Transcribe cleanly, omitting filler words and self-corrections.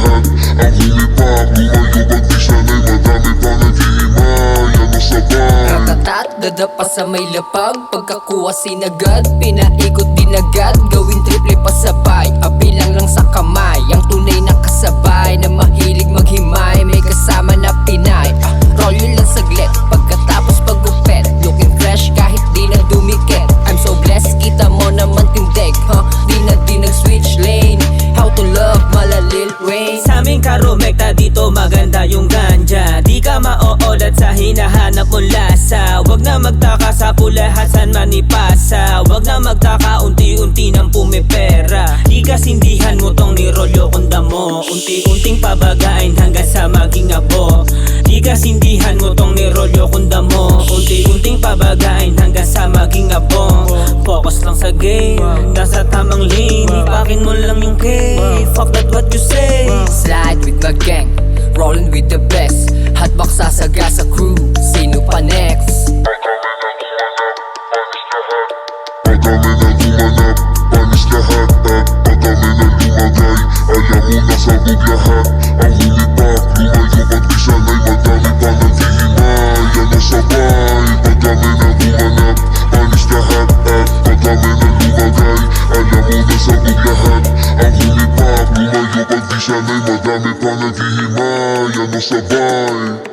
lahat. Ang humipak, lumayo pag di sanay, madami pa naghihimay, ano sabay. Ratatat, dadapa sa may lapag, pagkakuha sinagad, pinaikot din agad, gawin triple pasabay, abilang lang sa kamay, ang tunay na kasabay, na mahilig maghimay, may kasama na Pinay. Roll yun lang saglit, pagkatapos pagupet, looking fresh kahit di na dumikit. I'm so blessed, kita mo naman tindig, di na nag-switch lane. How to love, malalil rain. Sa aming karumekta dito maganda yung ganja, di ka maoolat sa hinahanap mong lasa. Wag na magtaka sa pulahasan manipasa, wag na magtaka unti-unti nang pumipera. Di kasindihan mo tong nirolyo kunda mo, unti-unting pabagain hanggang sa maging abo. Di kasindihan mo tong nirolyo kunda mo, unti-unting pabagain hanggang sa maging abo. Focus lang sa game, nasa tamang lane, ipakin mo lang yung cave. Fuck that what you say. Slide with my gang, rolling with the best, hotbox sasaga sa crew, sino pa next? Pag kami na gumanap, panis lahat. At pag kami na lumagay, alam mo na sabog lahat. Ang humipak, lumayo pag di sanay, madami pa naghihimay, ano sabay. Pag kami na gumanap, panis lahat. At pag kami na lumagay, alam mo na sabog lahat. Ang humipak, lumayo pag di sanay, madami pa naghihimay, ano sabay.